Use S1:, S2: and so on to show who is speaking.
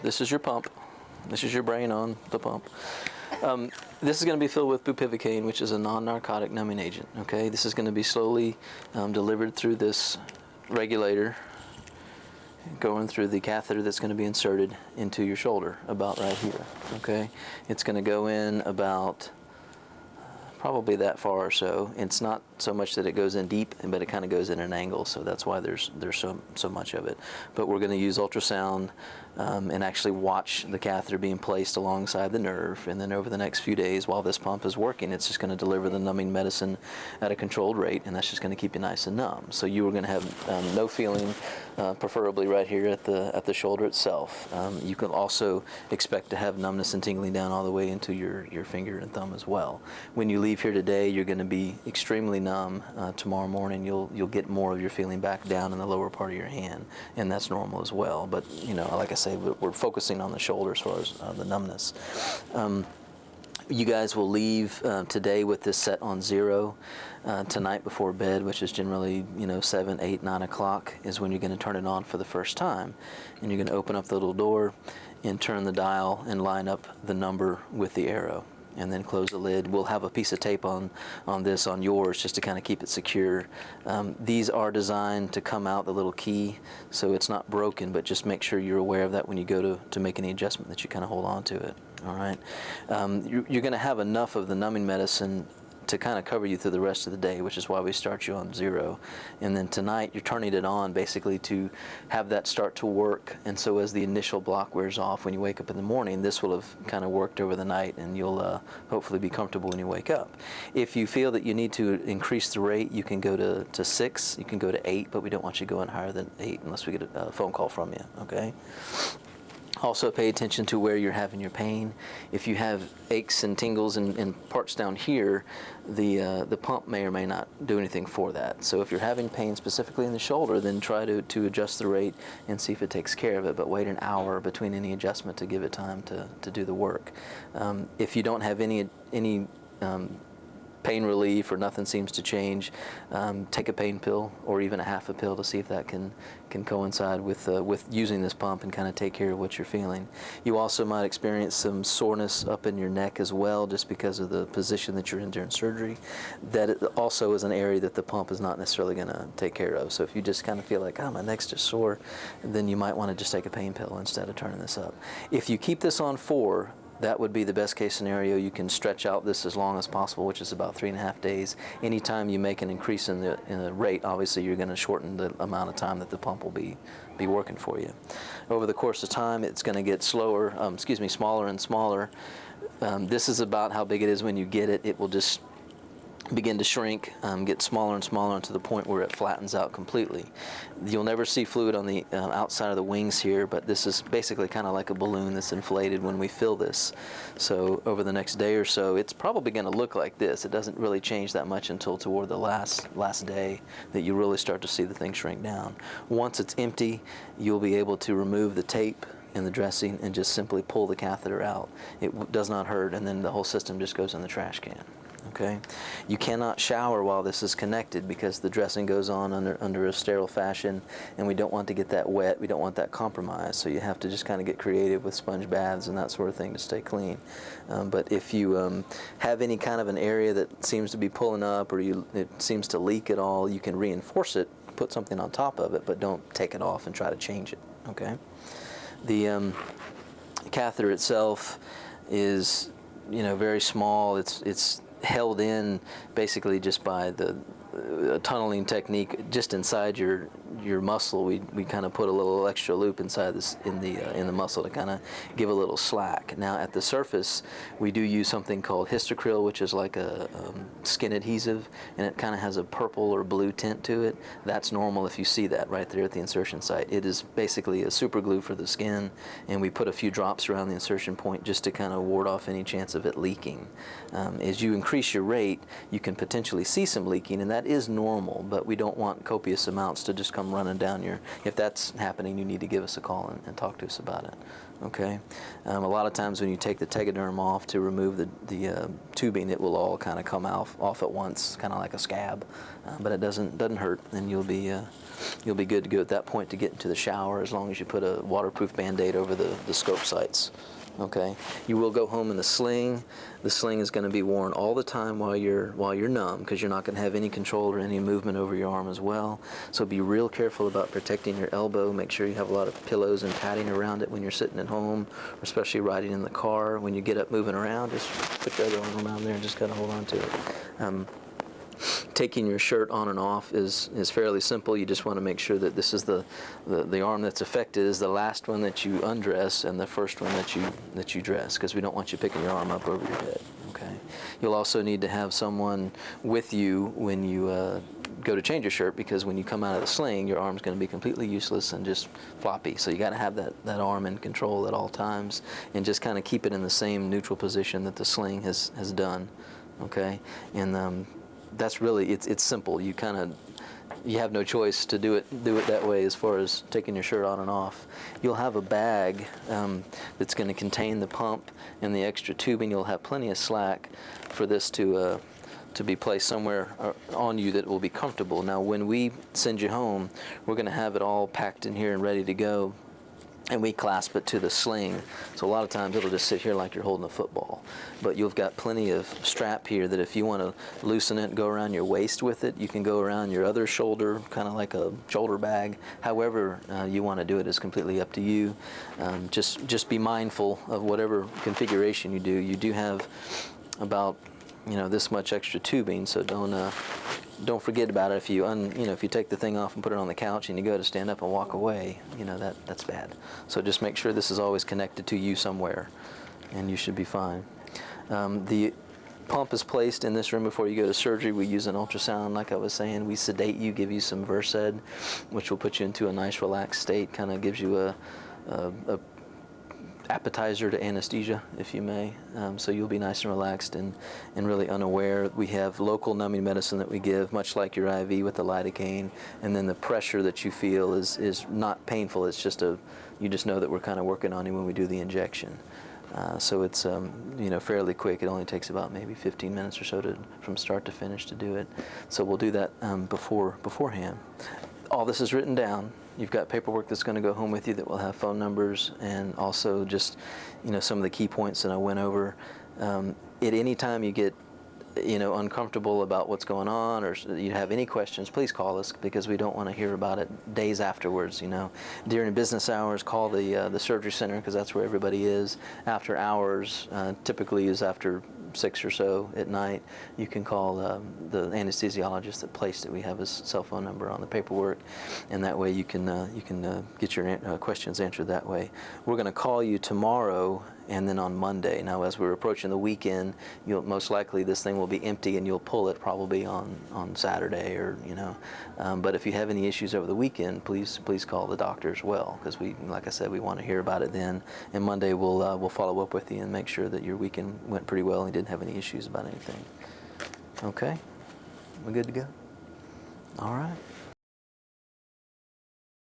S1: This is your pump. This is your brain on the pump. This is going to be filled with bupivacaine, which is a non-narcotic numbing agent. Okay, this is going to be slowly delivered through this regulator, going through the catheter that's going to be inserted into your shoulder, about right here. Okay, it's going to go in about probably that far or so. It's not so much that it goes in deep, but it kind of goes in an angle, so that's why there's so much of it. But we're going to use ultrasound and actually watch the catheter being placed alongside the nerve, and then over the next few days while this pump is working, it's just going to deliver the numbing medicine at a controlled rate, and that's just going to keep you nice and numb. So you are going to have no feeling, preferably right here at the shoulder itself. You can also expect to have numbness and tingling down all the way into your finger and thumb as well. When you leave here today, you're going to be extremely numb. Tomorrow morning, you'll get more of your feeling back down in the lower part of your hand, and that's normal as well. But you know, like I say, we're focusing on the shoulder as far as the numbness. You guys will leave today with this set on 0. Tonight before bed, which is generally 7, 8, 9 o'clock, is when you're going to turn it on for the first time, and you're going to open up the little door and turn the dial and line up the number with the arrow, and then close the lid. We'll have a piece of tape on yours just to kind of keep it secure. These are designed to come out the little key, so it's not broken, but just make sure you're aware of that when you go to make any adjustment, that you kind of hold on to it. All right. You're going to have enough of the numbing medicine to kind of cover you through the rest of the day, which is why we start you on 0. And then tonight you're turning it on basically to have that start to work, and so as the initial block wears off, when you wake up in the morning, this will have kind of worked over the night, and you'll hopefully be comfortable when you wake up. If you feel that you need to increase the rate, you can go to 6, you can go to 8, but we don't want you going higher than 8 unless we get a phone call from you, okay? Also pay attention to where you're having your pain. If you have aches and tingles in parts down here, the pump may or may not do anything for that. So if you're having pain specifically in the shoulder, then try to adjust the rate and see if it takes care of it, but wait an hour between any adjustment to give it time to do the work. If you don't have any pain relief or nothing seems to change, take a pain pill or even a half a pill to see if that can coincide with using this pump and kind of take care of what you're feeling. You also might experience some soreness up in your neck as well, just because of the position that you're in during surgery. That also is an area that the pump is not necessarily going to take care of. So if you just kind of feel like, oh, my neck's just sore, then you might want to just take a pain pill instead of turning this up. If you keep this on 4, that would be the best case scenario. You can stretch out this as long as possible, which is about 3.5 days. Anytime you make an increase in the rate, obviously you're going to shorten the amount of time that the pump will be working for you. Over the course of time, it's going to get smaller and smaller. This is about how big it is when you get it. It will just begin to shrink, get smaller and smaller to the point where it flattens out completely. You'll never see fluid on the outside of the wings here, but this is basically kind of like a balloon that's inflated when we fill this. So over the next day or so, it's probably going to look like this. It doesn't really change that much until toward the last day that you really start to see the thing shrink down. Once it's empty, you'll be able to remove the tape and the dressing and just simply pull the catheter out. It does not hurt, and then the whole system just goes in the trash can. Okay, you cannot shower while this is connected because the dressing goes on under a sterile fashion, and we don't want to get that wet. We don't want that compromised. So you have to just kind of get creative with sponge baths and that sort of thing to stay clean. But if you have any kind of an area that seems to be pulling up, or it seems to leak at all, you can reinforce it, put something on top of it, but don't take it off and try to change it. Okay, the catheter itself is very small. It's held in basically just by the tunneling technique just inside your muscle. We kind of put a little extra loop inside this in the muscle to kind of give a little slack. Now at the surface, we do use something called histocryl, which is like a skin adhesive, and it kind of has a purple or blue tint to it. That's normal if you see that right there at the insertion site. It is basically a super glue for the skin, and we put a few drops around the insertion point just to kind of ward off any chance of it leaking. As you increase your rate, you can potentially see some leaking, and that is normal, but we don't want copious amounts to just come running down your. If that's happening, you need to give us a call and talk to us about it. Okay, a lot of times when you take the tegaderm off to remove the tubing, it will all kind of come off at once, kind of like a scab, but it doesn't hurt, and you'll be good to go at that point to get into the shower, as long as you put a waterproof Band-Aid over the scope sites. Okay, you will go home in the sling. The sling is going to be worn all the time while you're numb, because you're not going to have any control or any movement over your arm as well. So be real careful about protecting your elbow. Make sure you have a lot of pillows and padding around it when you're sitting at home, or especially riding in the car. When you get up moving around, just put your other arm around there and just kind of hold on to it. Taking your shirt on and off is fairly simple. You just want to make sure that this is the arm that's affected is the last one that you undress and the first one that you dress, because we don't want you picking your arm up over your head. Okay. You'll also need to have someone with you when you go to change your shirt, because when you come out of the sling, your arm's going to be completely useless and just floppy. So you got to have that arm in control at all times, and just kind of keep it in the same neutral position that the sling has done. Okay. And that's really, it's simple. You have no choice to do it that way as far as taking your shirt on and off. You'll have a bag that's going to contain the pump and the extra tubing. You'll have plenty of slack for this to be placed somewhere on you that will be comfortable. Now, when we send you home, we're going to have it all packed in here and ready to go, and we clasp it to the sling. So a lot of times it'll just sit here like you're holding a football. But you've got plenty of strap here that if you want to loosen it and go around your waist with it, you can go around your other shoulder, kind of like a shoulder bag. However you want to do it is completely up to you. Just be mindful of whatever configuration you do. You do have about this much extra tubing, so don't forget about it. If you take the thing off and put it on the couch and you go to stand up and walk away, that's bad. So just make sure this is always connected to you somewhere, and you should be fine. The pump is placed in this room before you go to surgery. We use an ultrasound, like I was saying. We sedate you, give you some Versed, which will put you into a nice relaxed state, kind of gives you a appetizer to anesthesia, if you may. So you'll be nice and relaxed and really unaware. We have local numbing medicine that we give, much like your IV with the lidocaine, and then the pressure that you feel is not painful. It's just you just know that we're kind of working on you when we do the injection. So it's fairly quick. It only takes about maybe 15 minutes or so from start to finish to do it. So we'll do that beforehand. All this is written down. You've got paperwork that's going to go home with you that will have phone numbers, and also just some of the key points that I went over. At any time you get uncomfortable about what's going on, or you have any questions, please call us, because we don't want to hear about it days afterwards. During business hours, call the surgery center, because that's where everybody is. After hours, typically is after 6 or so at night, you can call the anesthesiologist that placed it. We have his cell phone number on the paperwork, and that way you can get your questions answered that way. We're going to call you tomorrow and then on Monday. Now, as we're approaching the weekend, most likely this thing will be empty, and you'll pull it probably on Saturday, or but if you have any issues over the weekend, please call the doctor as well, because like I said, we want to hear about it then. And Monday we'll follow up with you and make sure that your weekend went pretty well and you didn't have any issues about anything. Okay, we good to go? All right.